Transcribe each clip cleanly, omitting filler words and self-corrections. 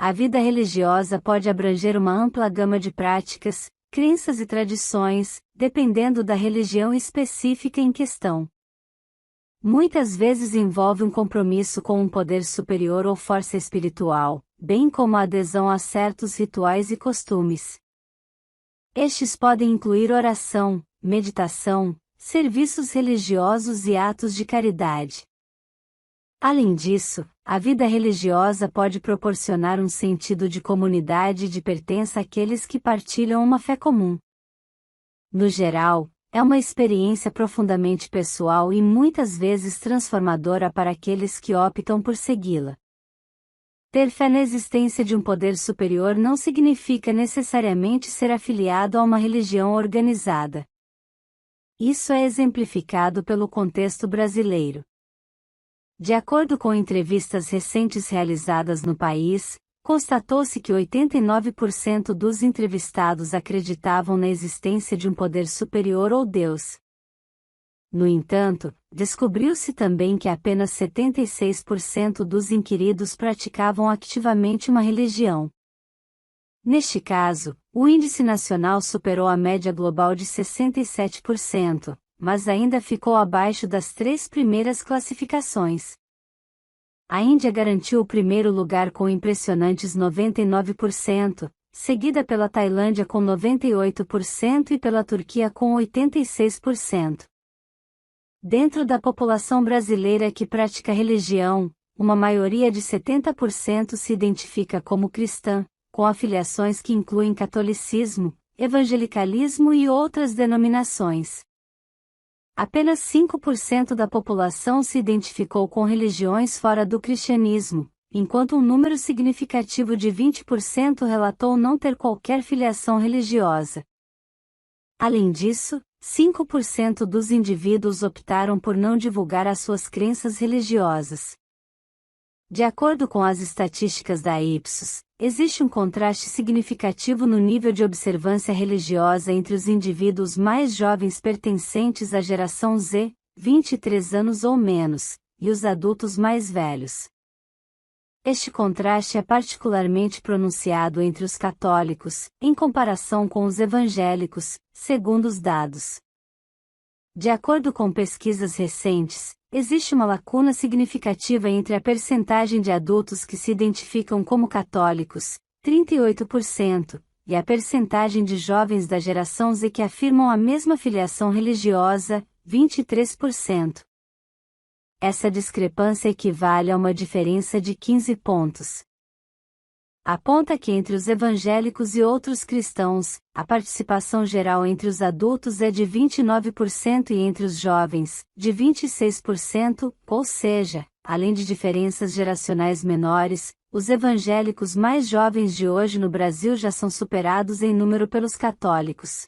A vida religiosa pode abranger uma ampla gama de práticas, crenças e tradições, dependendo da religião específica em questão. Muitas vezes envolve um compromisso com um poder superior ou força espiritual, bem como a adesão a certos rituais e costumes. Estes podem incluir oração, meditação, serviços religiosos e atos de caridade. Além disso, a vida religiosa pode proporcionar um sentido de comunidade e de pertença àqueles que partilham uma fé comum. No geral, é uma experiência profundamente pessoal e muitas vezes transformadora para aqueles que optam por segui-la. Ter fé na existência de um poder superior não significa necessariamente ser afiliado a uma religião organizada. Isso é exemplificado pelo contexto brasileiro. De acordo com entrevistas recentes realizadas no país, constatou-se que 89% dos entrevistados acreditavam na existência de um poder superior ou Deus. No entanto, descobriu-se também que apenas 76% dos inquiridos praticavam ativamente uma religião. Neste caso, o índice nacional superou a média global de 67%, mas ainda ficou abaixo das 3 primeiras classificações. A Índia garantiu o primeiro lugar com impressionantes 99%, seguida pela Tailândia com 98% e pela Turquia com 86%. Dentro da população brasileira que pratica religião, uma maioria de 70% se identifica como cristã, com afiliações que incluem catolicismo, evangelicalismo e outras denominações. Apenas 5% da população se identificou com religiões fora do cristianismo, enquanto um número significativo de 20% relatou não ter qualquer filiação religiosa. Além disso, 5% dos indivíduos optaram por não divulgar as suas crenças religiosas. De acordo com as estatísticas da Ipsos, existe um contraste significativo no nível de observância religiosa entre os indivíduos mais jovens pertencentes à geração Z, 23 anos ou menos, e os adultos mais velhos. Este contraste é particularmente pronunciado entre os católicos, em comparação com os evangélicos, segundo os dados. De acordo com pesquisas recentes, existe uma lacuna significativa entre a percentagem de adultos que se identificam como católicos, 38%, e a percentagem de jovens da geração Z que afirmam a mesma filiação religiosa, 23%. Essa discrepância equivale a uma diferença de 15 pontos. Aponta que entre os evangélicos e outros cristãos, a participação geral entre os adultos é de 29% e entre os jovens, de 26%, ou seja, além de diferenças geracionais menores, os evangélicos mais jovens de hoje no Brasil já são superados em número pelos católicos.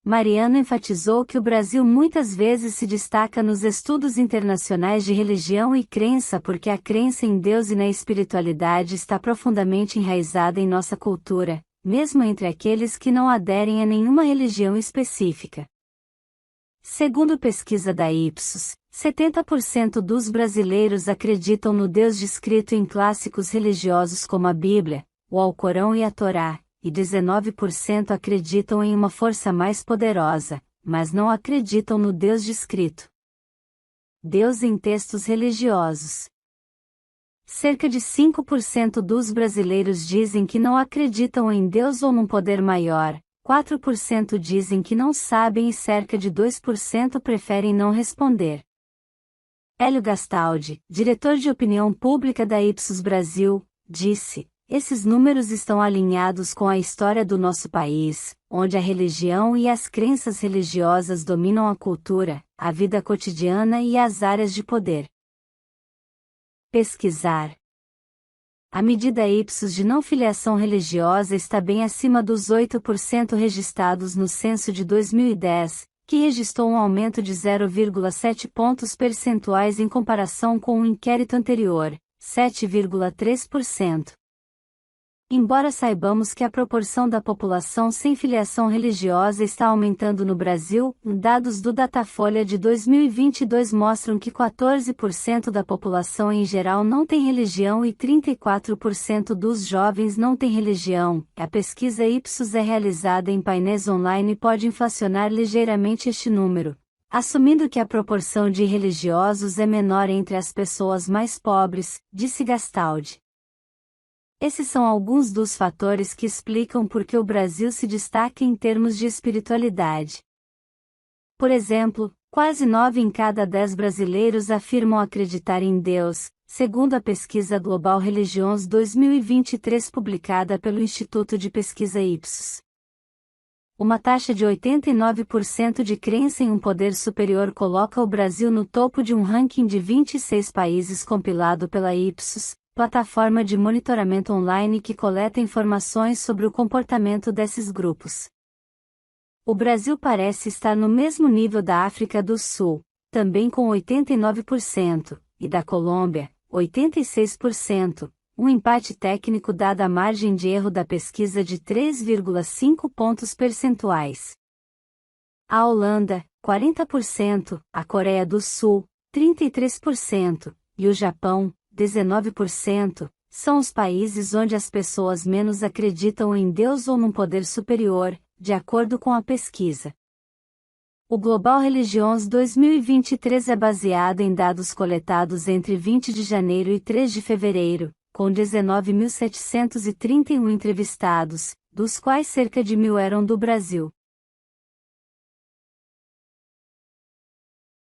Mariano enfatizou que o Brasil muitas vezes se destaca nos estudos internacionais de religião e crença porque a crença em Deus e na espiritualidade está profundamente enraizada em nossa cultura, mesmo entre aqueles que não aderem a nenhuma religião específica. Segundo pesquisa da Ipsos, 70% dos brasileiros acreditam no Deus descrito em clássicos religiosos como a Bíblia, o Alcorão e a Torá, e 19% acreditam em uma força mais poderosa, mas não acreditam no Deus descrito. Deus em textos religiosos. Cerca de 5% dos brasileiros dizem que não acreditam em Deus ou num poder maior, 4% dizem que não sabem e cerca de 2% preferem não responder. Hélio Gastaldi, diretor de opinião pública da Ipsos Brasil, disse: esses números estão alinhados com a história do nosso país, onde a religião e as crenças religiosas dominam a cultura, a vida cotidiana e as áreas de poder. Pesquisar. A medida Ipsos de não filiação religiosa está bem acima dos 8% registrados no censo de 2010, que registrou um aumento de 0,7 pontos percentuais em comparação com o inquérito anterior, 7,3%. Embora saibamos que a proporção da população sem filiação religiosa está aumentando no Brasil, dados do Datafolha de 2022 mostram que 14% da população em geral não tem religião e 34% dos jovens não têm religião. A pesquisa Ipsos é realizada em painéis online e pode inflacionar ligeiramente este número, assumindo que a proporção de religiosos é menor entre as pessoas mais pobres, disse Gastaldi. Esses são alguns dos fatores que explicam por que o Brasil se destaca em termos de espiritualidade. Por exemplo, quase 9 em cada 10 brasileiros afirmam acreditar em Deus, segundo a pesquisa Global Religions 2023 publicada pelo Instituto de Pesquisa Ipsos. Uma taxa de 89% de crença em um poder superior coloca o Brasil no topo de um ranking de 26 países compilado pela Ipsos, plataforma de monitoramento online que coleta informações sobre o comportamento desses grupos. O Brasil parece estar no mesmo nível da África do Sul, também com 89%, e da Colômbia, 86%, um empate técnico dada a margem de erro da pesquisa de 3,5 pontos percentuais. A Holanda, 40%, a Coreia do Sul, 33%, e o Japão, 19%, são os países onde as pessoas menos acreditam em Deus ou num poder superior, de acordo com a pesquisa. O Global Religions 2023 é baseado em dados coletados entre 20 de janeiro e 3 de fevereiro, com 19.731 entrevistados, dos quais cerca de 1.000 eram do Brasil.